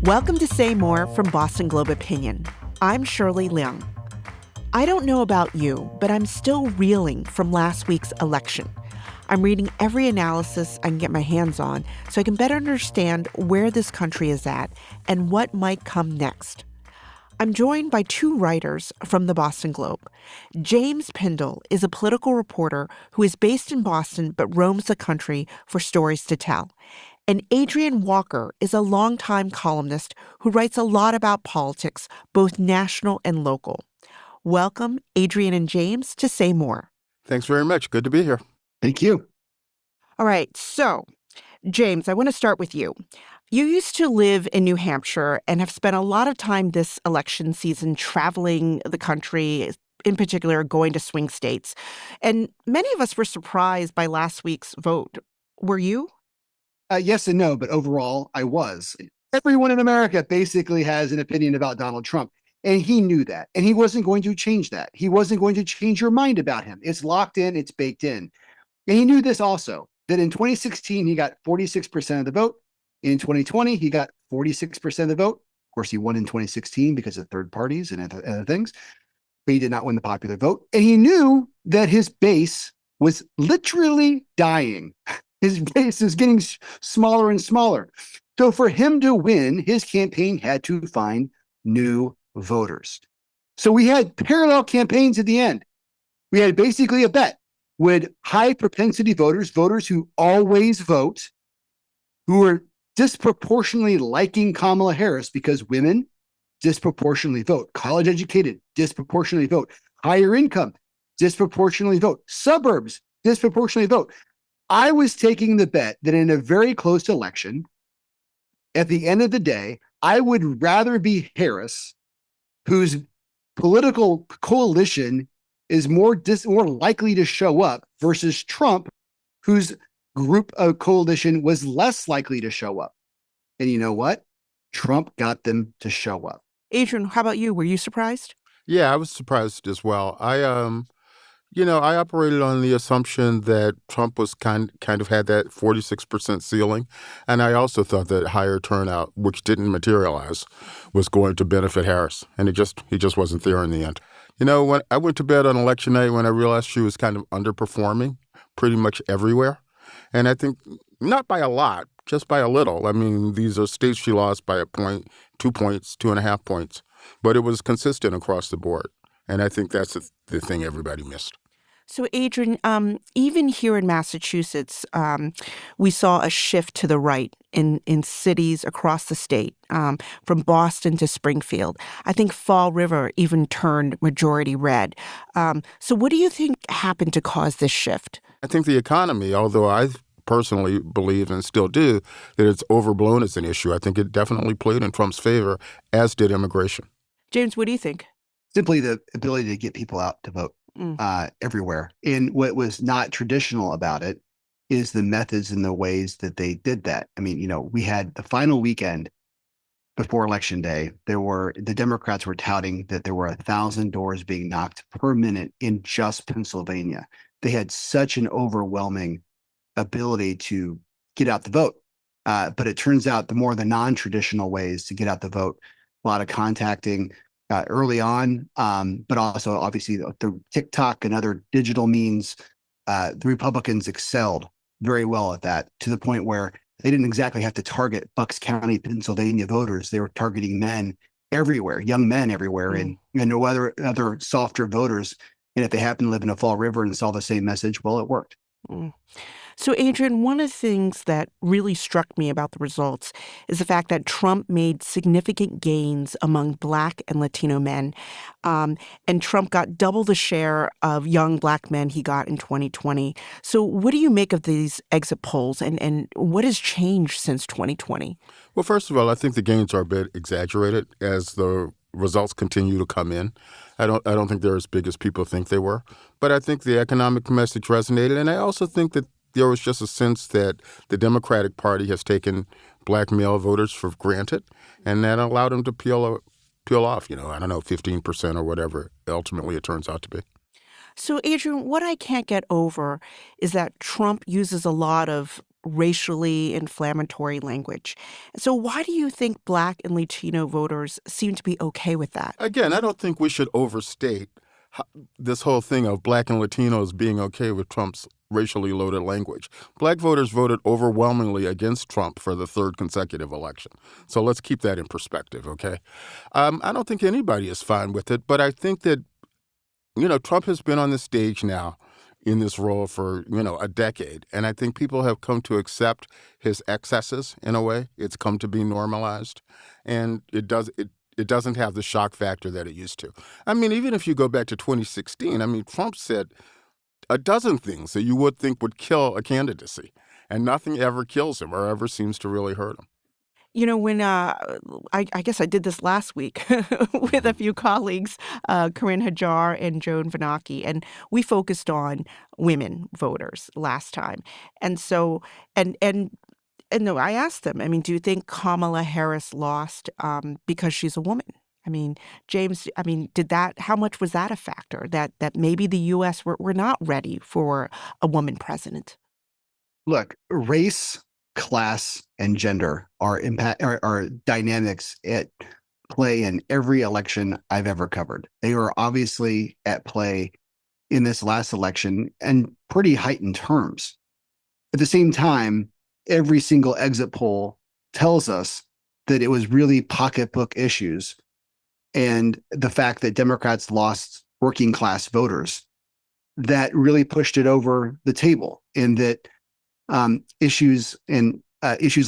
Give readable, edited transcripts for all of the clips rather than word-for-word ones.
Welcome to Say More from Boston Globe Opinion. I'm Shirley Leung. I don't know about you, but I'm still reeling from last week's election. I'm reading every analysis I can get my hands on so I can better understand where this country is at and what might come next. I'm joined by two writers from the Boston Globe. James Pindell is a political reporter who is based in Boston but roams the country for stories to tell. And Adrian Walker is a longtime columnist who writes a lot about politics, both national and local. Welcome, Adrian and James, to Say More. Thanks very much. Good to be here. Thank you. All right, so, James, I want to start with you. You used to live in New Hampshire and have spent a lot of time this election season traveling the country, in particular going to swing states. And many of us were surprised by last week's vote. Were you? Yes and no, but overall, I was. Everyone in America basically has an opinion about Donald Trump, and he knew that, and he wasn't going to change that. He wasn't going to change your mind about him. It's locked in, it's baked in. And he knew this also, that in 2016, he got 46% of the vote. In 2020, he got 46% of the vote. Of course, he won in 2016 because of third parties and other things, but he did not win the popular vote. And he knew that his base was literally dying. His base is getting smaller and smaller. So for him to win, his campaign had to find new voters. So we had parallel campaigns at the end. We had basically a bet. Would high propensity voters, voters who always vote, who are disproportionately liking Kamala Harris because women disproportionately vote, college educated disproportionately vote, higher income disproportionately vote, suburbs disproportionately vote. I was taking the bet that in a very close election, at the end of the day, I would rather be Harris, whose political coalition is more likely to show up, versus Trump, whose group of coalition was less likely to show up. And you know what? Trump got them to show up. Adrian, how about you? Were you surprised? Yeah, I was surprised as well. I operated on the assumption that Trump was kind of had that 46% ceiling. And I also thought that higher turnout, which didn't materialize, was going to benefit Harris. And he just wasn't there in the end. You know, when I went to bed on election night, when I realized she was kind of underperforming pretty much everywhere. And I think not by a lot, just by a little. I mean, these are states she lost by a point, 2 points, 2.5 points. But it was consistent across the board. And I think that's the thing everybody missed. So, Adrian, even here in Massachusetts, we saw a shift to the right in cities across the state, from Boston to Springfield. I think Fall River even turned majority red. So what do you think happened to cause this shift? I think the economy, although I personally believe and still do that it's overblown as an issue, I think it definitely played in Trump's favor, as did immigration. James, what do you think? Simply the ability to get people out to vote. Everywhere. And what was not traditional about it is the methods and the ways that they did that. I mean, we had the final weekend before Election Day. The Democrats were touting that there were 1,000 doors being knocked per minute in just Pennsylvania. They had such an overwhelming ability to get out the vote. But it turns out the non-traditional ways to get out the vote, a lot of contacting early on, but also obviously the TikTok and other digital means, the Republicans excelled very well at that, to the point where they didn't exactly have to target Bucks County, Pennsylvania voters. They were targeting men everywhere, young men everywhere, and no other softer voters. And if they happen to live in a Fall River and saw the same message, well, it worked. So, Adrian, one of the things that really struck me about the results is the fact that Trump made significant gains among Black and Latino men. And Trump got double the share of young Black men he got in 2020. So what do you make of these exit polls, and what has changed since 2020? Well, first of all, I think the gains are a bit exaggerated as the results continue to come in. I don't think they're as big as people think they were. But I think the economic message resonated. And I also think that there was just a sense that the Democratic Party has taken Black male voters for granted, and that allowed them to peel off, 15% or whatever ultimately it turns out to be. So, Adrian, what I can't get over is that Trump uses a lot of racially inflammatory language. So why do you think Black and Latino voters seem to be okay with that? Again, I don't think we should overstate ho- this whole thing of Black and Latinos being okay with Trump's racially loaded language. Black voters voted overwhelmingly against Trump for the third consecutive election. So let's keep that in perspective, okay? I don't think anybody is fine with it, but I think that, Trump has been on the stage now in this role for, a decade. And I think people have come to accept his excesses in a way. It's come to be normalized. And it doesn't have the shock factor that it used to. I mean, even if you go back to 2016, I mean, Trump said a dozen things that you would think would kill a candidacy, and nothing ever kills him or ever seems to really hurt him. When I guess I did this last week with a few colleagues, Corinne Hajar and Joan Venaki, and we focused on women voters last time. And so, and no, I asked them, I mean, do you think Kamala Harris lost because she's a woman? I mean, James, I mean, how much was that a factor that maybe the U.S. We're not ready for a woman president? Look, race, class, and gender are dynamics at play in every election I've ever covered. They were obviously at play in this last election and pretty heightened terms. At the same time, every single exit poll tells us that it was really pocketbook issues and the fact that Democrats lost working class voters that really pushed it over the table, and that issues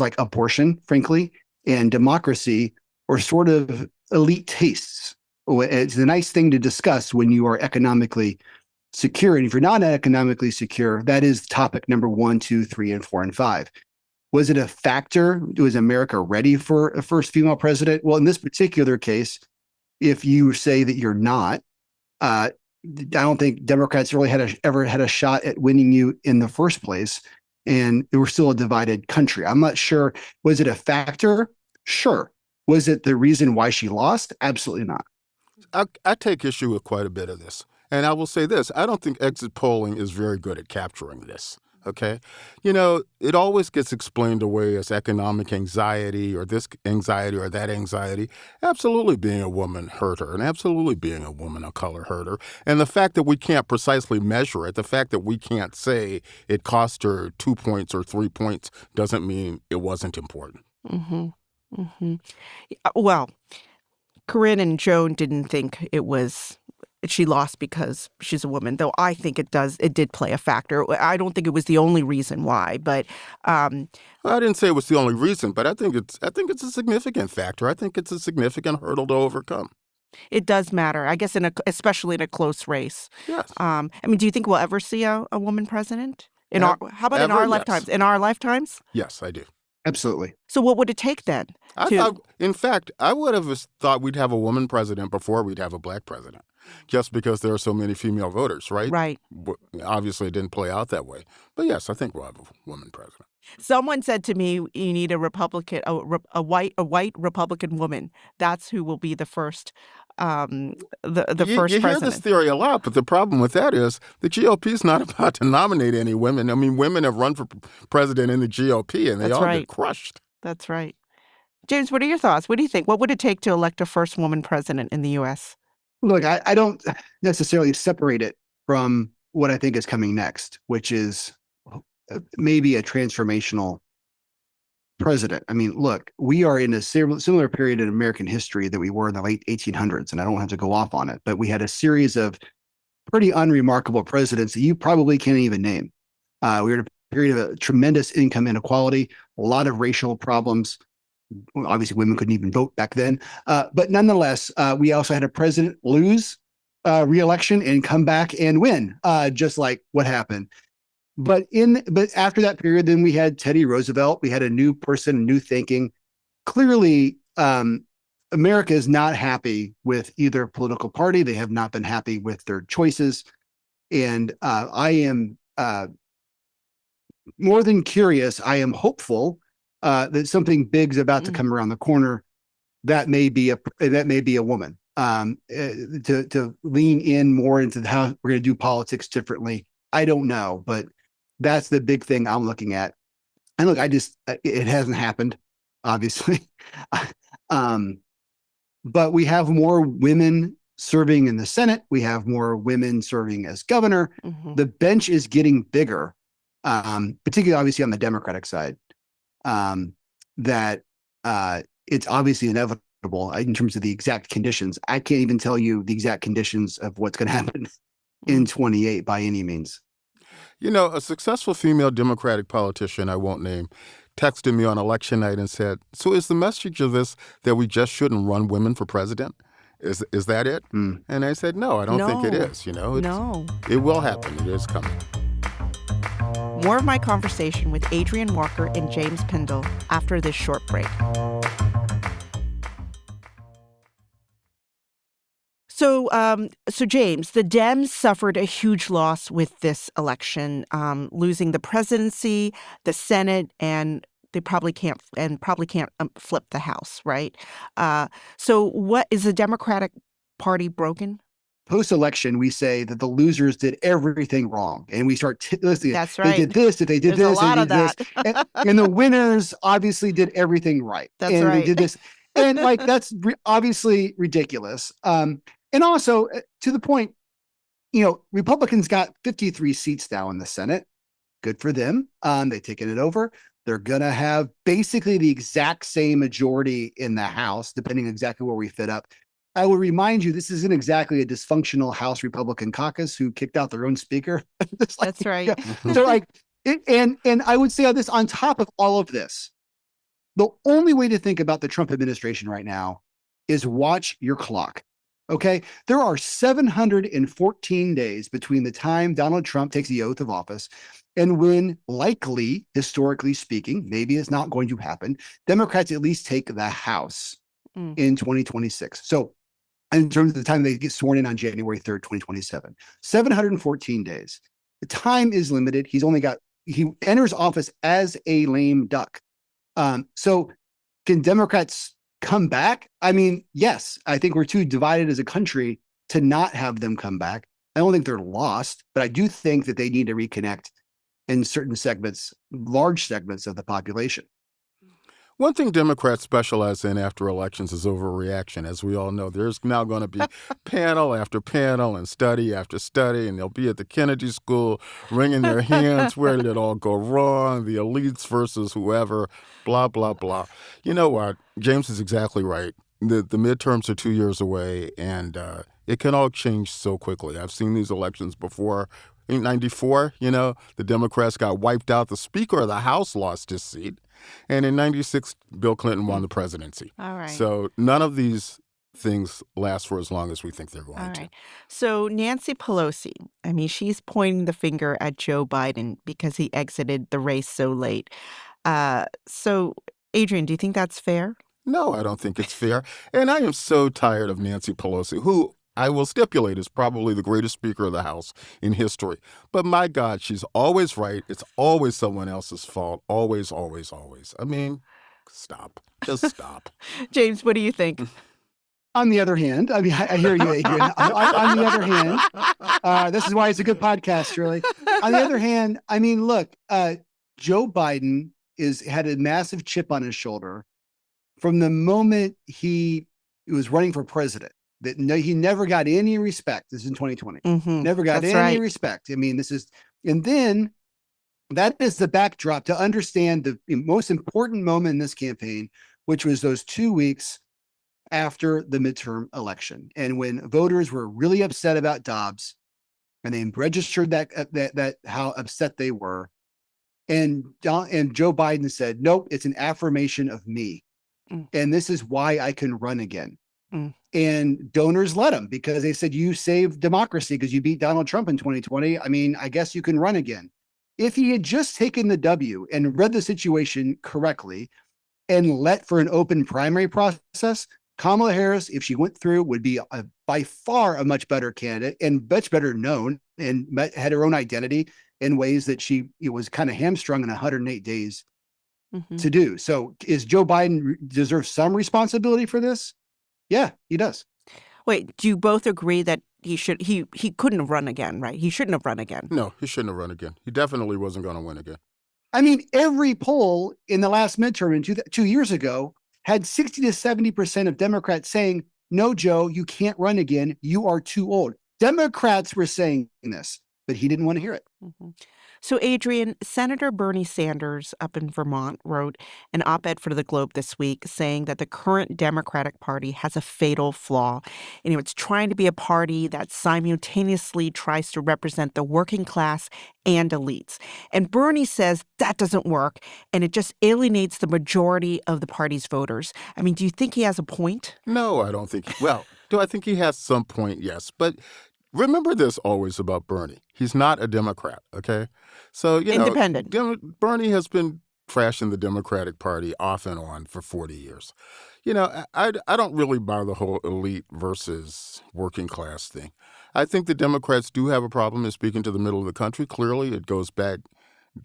like abortion, frankly, and democracy are sort of elite tastes. It's a nice thing to discuss when you are economically secure. And if you're not economically secure, that is topic number 1, 2, 3, and 4, and 5. Was it a factor? Was America ready for a first female president? Well, in this particular case, if you say that you're not, I don't think Democrats really ever had a shot at winning you in the first place. And we're still a divided country. I'm not sure. Was it a factor? Sure. Was it the reason why she lost? Absolutely not. I take issue with quite a bit of this. And I will say this, I don't think exit polling is very good at capturing this. Okay. It always gets explained away as economic anxiety or this anxiety or that anxiety. Absolutely being a woman hurt her, and absolutely being a woman of color hurt her. And the fact that we can't precisely measure it, the fact that we can't say it cost her 2 points or 3 points doesn't mean it wasn't important. Mm-hmm. Mm-hmm. Well, Corinne and Joan didn't think she lost because she's a woman, though I think it did play a factor. I don't think it was the only reason why, but I didn't say it was the only reason, but I think it's a significant factor. I think it's a significant hurdle to overcome. it does matter, I guess, especially in a close race. Yes. I mean, do you think we'll ever see a woman president how about in Ever? our Yes. lifetimes? In our lifetimes? Yes, I do. Absolutely. So what would it take then? In fact, I would have thought we'd have a woman president before we'd have a black president, just because there are so many female voters, right? Right. Obviously, it didn't play out that way. But yes, I think we'll have a woman president. Someone said to me, "You need a Republican, a white Republican woman. That's who will be the first, the first You hear president." this theory a lot, but the problem with that is the GOP is not about to nominate any women. I mean, women have run for president in the GOP, and they That's all right. get crushed. That's right. James, what are your thoughts? What do you think? What would it take to elect a first woman president in the U.S.? Look, I don't necessarily separate it from what I think is coming next, which is maybe a transformational president. I mean, look, we are in a similar period in American history that we were in the late 1800s, and I don't have to go off on it, but we had a series of pretty unremarkable presidents that you probably can't even name. We were in a period of a tremendous income inequality, a lot of racial problems. Obviously, women couldn't even vote back then. But nonetheless, we also had a president lose re-election and come back and win, just like what happened. But after that period, then we had Teddy Roosevelt. We had a new person, new thinking. Clearly, America is not happy with either political party. They have not been happy with their choices. And I am more than curious. I am hopeful that something big is about to come around the corner. That may be a woman. To lean in more into how we're going to do politics differently. I don't know, but that's the big thing I'm looking at. And look, it hasn't happened, obviously. um, but we have more women serving in the Senate. We have more women serving as governor. Mm-hmm. The bench is getting bigger, particularly obviously on the Democratic side. That it's obviously inevitable in terms of the exact conditions. I can't even tell you the exact conditions of what's going to happen in 28 by any means. You know, a successful female Democratic politician, I won't name, texted me on election night and said, "So is the message of this that we just shouldn't run women for president? Is that it?" Mm. And I said, "No, I don't think it is. You know, it will happen. It is coming." More of my conversation with Adrian Walker and James Pindell after this short break. So James, the Dems suffered a huge loss with this election, losing the presidency, the Senate, and they probably can't flip the House, right? So what is the Democratic Party broken? Post-election, we say that the losers did everything wrong, and we start listening. That's right. They did this, if they did There's this, a lot they of did this, and the winners obviously did everything right. That's and right. They did this, and like that's obviously ridiculous. And also to the point, you know, Republicans got 53 seats now in the Senate. Good for them. They've taken it over. They're gonna have basically the exact same majority in the House, depending exactly where we fit up. I will remind you, this isn't exactly a dysfunctional House Republican caucus who kicked out their own speaker. That's right. Yeah. So like, and I would say on this, on top of all of this, the only way to think about the Trump administration right now is watch your clock. Okay. There are 714 days between the time Donald Trump takes the oath of office and when likely, historically speaking, maybe it's not going to happen, Democrats at least take the House in 2026. So in terms of the time they get sworn in on January 3rd, 2027, 714 days. The time is limited. He enters office as a lame duck. So can Democrats come back? I mean, yes, I think we're too divided as a country to not have them come back. I don't think they're lost, but I do think that they need to reconnect in certain segments, large segments of the population. One thing Democrats specialize in after elections is overreaction. As we all know, there's now going to be panel after panel and study after study, and they'll be at the Kennedy School wringing their hands. Where did it all go wrong? The elites versus whoever, blah, blah, blah. You know what? James is exactly right. The midterms are 2 years away, and it can all change so quickly. I've seen these elections before. In 94, you know, the Democrats got wiped out. The Speaker of the House lost his seat. And in 96, Bill Clinton won the presidency. All right. So none of these things last for as long as we think they're going to. So Nancy Pelosi, I mean, she's pointing the finger at Joe Biden because he exited the race so late. So, Adrian, do you think that's fair? No, I don't think it's fair. And I am so tired of Nancy Pelosi, who I will stipulate is probably the greatest Speaker of the House in history. But my God, she's always right. It's always someone else's fault. Always, always, always. I mean, stop. Just stop. James, what do you think? On the other hand, I mean, I hear you, Adrian. On the other hand, this is why it's a good podcast, really. On the other hand, I mean, look, Joe Biden had a massive chip on his shoulder from the moment he was running for president. That he never got any respect. This is in 2020. Mm-hmm. Never got any respect. I mean, and then that is the backdrop to understand the most important moment in this campaign, which was those 2 weeks after the midterm election. And when voters were really upset about Dobbs and they registered that how upset they were. And Joe Biden said, nope, it's an affirmation of me. And this is why I can run again. And donors let him because they said, you saved democracy because you beat Donald Trump in 2020. I mean, I guess you can run again. If he had just taken the W and read the situation correctly and let for an open primary process, Kamala Harris, if she went through, would be by far a much better candidate and much better known and had her own identity in ways that she was kind of hamstrung in 108 days to do. So is Joe Biden deserve some responsibility for this? Yeah, he does. Wait, do you both agree that he couldn't run again, right? He shouldn't have run again. No, he shouldn't have run again. He definitely wasn't going to win again. I mean, every poll in the last midterm in 2 years ago had 60 to 70% of Democrats saying, no, Joe, you can't run again. You are too old. Democrats were saying this, but he didn't want to hear it. Mhm. So, Adrian, Senator Bernie Sanders up in Vermont wrote an op-ed for the Globe this week saying that the current Democratic Party has a fatal flaw. It's trying to be a party that simultaneously tries to represent the working class and elites. And Bernie says that doesn't work, and it just alienates the majority of the party's voters. I mean, do you think he has a point? No, I don't think. Well, do I think he has some point? Yes. But remember this always about Bernie. He's not a Democrat, okay? So, Independent. Bernie has been trashing the Democratic Party off and on for 40 years. I don't really buy the whole elite versus working class thing. I think the Democrats do have a problem in speaking to the middle of the country. Clearly, it goes back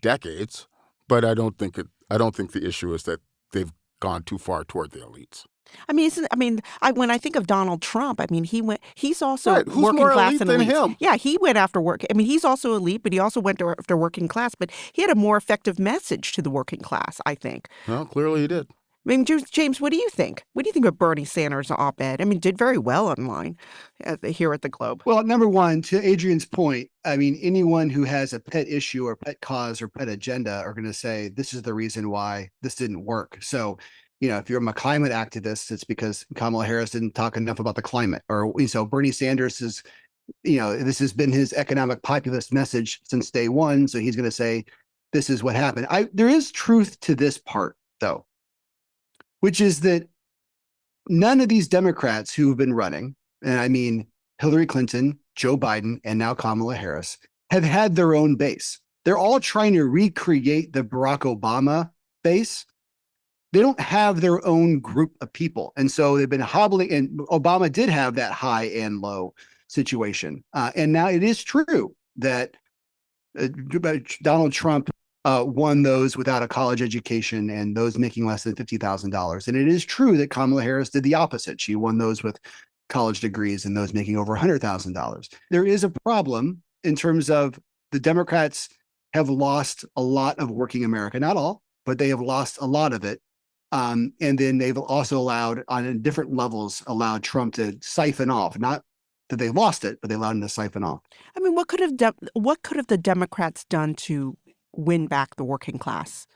decades, but I don't think the issue is that they've gone too far toward the elites. When I think of Donald Trump, he's also Right. Who's working more class elite and than elite. him? Yeah, he went after work. He's also elite, but he also went after working class. But he had a more effective message to the working class, I think. Well, clearly he did. James, what do you think? What do you think of Bernie Sanders' op-ed? Did very well online here at the Globe. Well, number one, to Adrian's point, anyone who has a pet issue or pet cause or pet agenda are going to say, this is the reason why this didn't work. So, if you're a climate activist, it's because Kamala Harris didn't talk enough about the climate. Or, so Bernie Sanders is, this has been his economic populist message since day one. So he's going to say, this is what happened. There is truth to this part, though, which is that none of these Democrats who have been running, and I mean Hillary Clinton, Joe Biden, and now Kamala Harris, have had their own base. They're all trying to recreate the Barack Obama base. They don't have their own group of people. And so they've been hobbling, and Obama did have that high and low situation. And now it is true that Donald Trump won those without a college education and those making less than $50,000. And it is true that Kamala Harris did the opposite. She won those with college degrees and those making over $100,000. There is a problem in terms of the Democrats have lost a lot of working America, not all, but they have lost a lot of it. And then they've also allowed, on different levels, allowed Trump to siphon off, not that they lost it, but they allowed him to siphon off. What could have the Democrats done to win back the working class?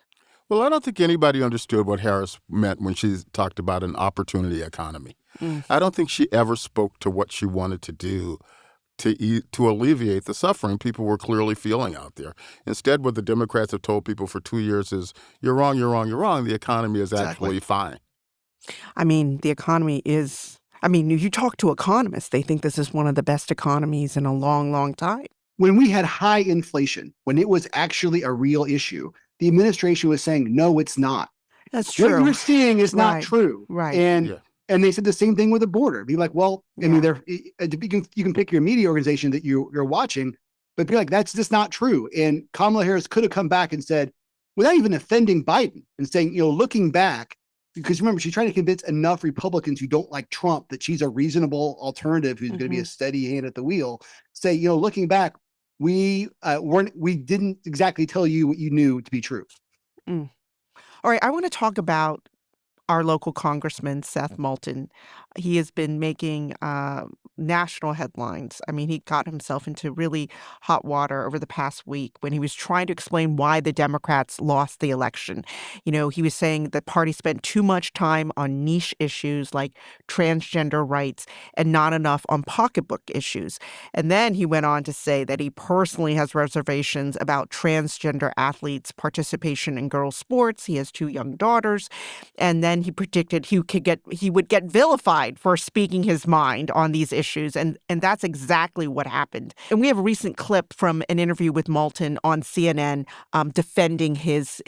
Well, I don't think anybody understood what Harris meant when she talked about an opportunity economy. I don't think she ever spoke to what she wanted to do to alleviate the suffering people were clearly feeling out there. Instead, what the Democrats have told people for 2 years is, you're wrong, you're wrong, you're wrong. The economy is actually fine. The economy is, you talk to economists, they think this is one of the best economies in a long, long time. When we had high inflation, when it was actually a real issue, the administration was saying, no, it's not. That's true. What you're seeing is not true. Right. And they said the same thing with the border. Be like, well, you can pick your media organization that you're watching, but be like, that's just not true. And Kamala Harris could have come back and said, without even offending Biden, and saying, looking back, because remember, she's trying to convince enough Republicans who don't like Trump that she's a reasonable alternative who's going to be a steady hand at the wheel. Say, looking back, we didn't exactly tell you what you knew to be true. All right, I want to talk about our local congressman, Seth Moulton. He has been making national headlines. He got himself into really hot water over the past week when he was trying to explain why the Democrats lost the election. He was saying the party spent too much time on niche issues like transgender rights and not enough on pocketbook issues. And then he went on to say that he personally has reservations about transgender athletes' participation in girls' sports. He has 2 young daughters. And then he predicted he would get vilified for speaking his mind on these issues. And that's exactly what happened. And we have a recent clip from an interview with Moulton on CNN defending his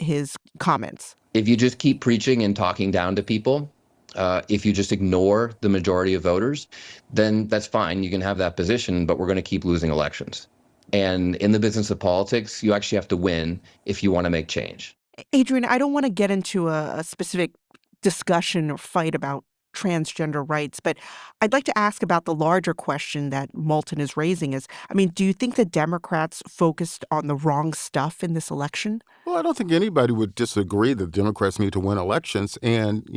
comments. If you just keep preaching and talking down to people, if you just ignore the majority of voters, then that's fine. You can have that position, but we're going to keep losing elections. And in the business of politics, you actually have to win if you want to make change. Adrian, I don't want to get into a specific discussion or fight about transgender rights. But I'd like to ask about the larger question that Moulton is raising is, I mean, do you think the Democrats focused on the wrong stuff in this election? Well, I don't think anybody would disagree that Democrats need to win elections. And,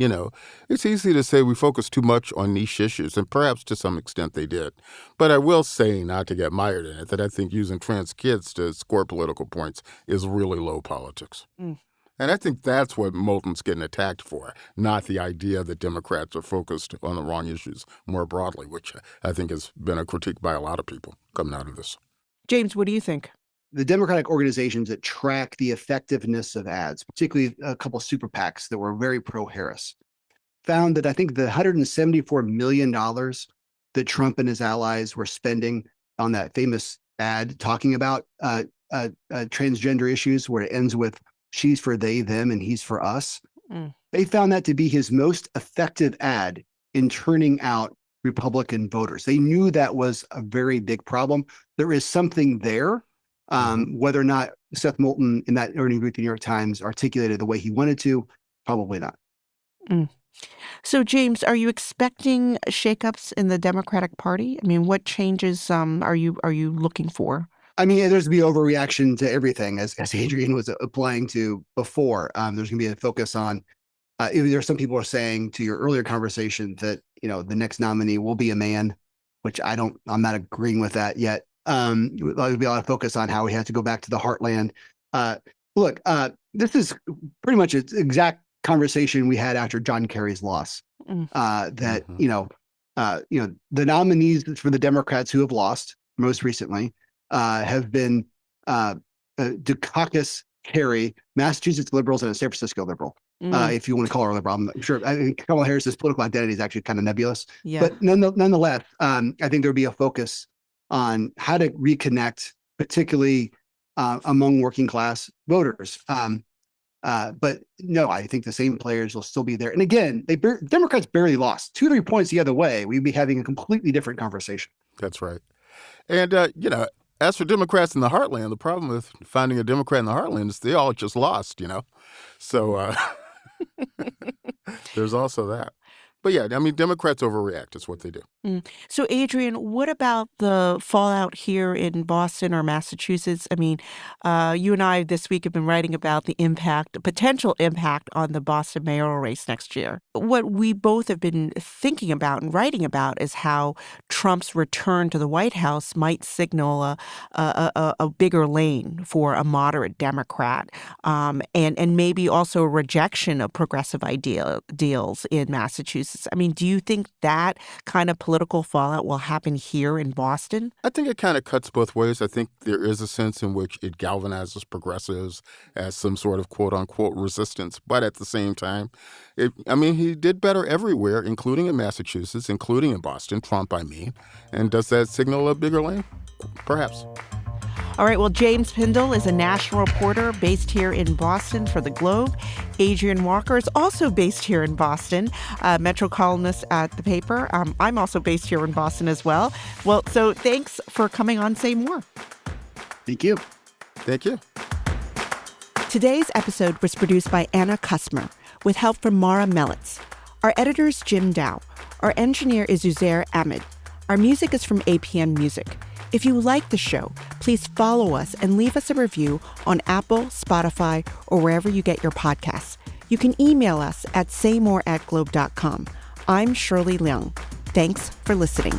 it's easy to say we focus too much on niche issues, and perhaps to some extent they did. But I will say, not to get mired in it, that I think using trans kids to score political points is really low politics. And I think that's what Moulton's getting attacked for, not the idea that Democrats are focused on the wrong issues more broadly, which I think has been a critique by a lot of people coming out of this. James, what do you think? The Democratic organizations that track the effectiveness of ads, particularly a couple of super PACs that were very pro-Harris, found that I think the $174 million that Trump and his allies were spending on that famous ad talking about transgender issues, where it ends with she's for they, them, and he's for us. They found that to be his most effective ad in turning out Republican voters. They knew that was a very big problem. There is something there. Whether or not Seth Moulton in that interview with the New York Times articulated the way he wanted to, probably not. So, James, are you expecting shakeups in the Democratic Party? I mean, what changes are you looking for? I mean, there's going to be overreaction to everything, as Adrian was applying to before. There's going to be a focus on, there's some people are saying to your earlier conversation that, the next nominee will be a man, which I'm not agreeing with that yet. There'll be a lot of focus on how we have to go back to the heartland. Look, this is pretty much an exact conversation we had after John Kerry's loss. The nominees for the Democrats who have lost most recently have been Dukakis, Kerry, Massachusetts liberals, and a San Francisco liberal. If you want to call her a liberal, I'm not sure. I think Kamala Harris's political identity is actually kind of nebulous. Yeah. But nonetheless, I think there'll be a focus on how to reconnect, particularly among working class voters. But no, I think the same players will still be there. And again, Democrats barely lost 2-3 points the other way. We'd be having a completely different conversation. That's right. And, as for Democrats in the heartland, the problem with finding a Democrat in the heartland is they all just lost, So there's also that. But yeah, I mean, Democrats overreact. It's what they do. So, Adrian, what about the fallout here in Boston or Massachusetts? I mean, you and I this week have been writing about the potential impact on the Boston mayoral race next year. What we both have been thinking about and writing about is how Trump's return to the White House might signal a bigger lane for a moderate Democrat, and maybe also a rejection of progressive ideals in Massachusetts. I mean, do you think that kind of political fallout will happen here in Boston? I think it kind of cuts both ways. I think there is a sense in which it galvanizes progressives as some sort of quote-unquote resistance. But at the same time, he did better everywhere, including in Massachusetts, including in Boston, Trump, I mean. And does that signal a bigger lane? Perhaps. All right, well, James Pindell is a national reporter based here in Boston for The Globe. Adrian Walker is also based here in Boston, Metro columnist at the paper. I'm also based here in Boston as well. Well, so thanks for coming on Say More. Thank you. Thank you. Today's episode was produced by Anna Kusmer with help from Mara Melitz. Our editor is Jim Dow. Our engineer is Uzair Ahmed. Our music is from APN Music. If you like the show, please follow us and leave us a review on Apple, Spotify, or wherever you get your podcasts. You can email us at saymore@globe.com. I'm Shirley Leung. Thanks for listening.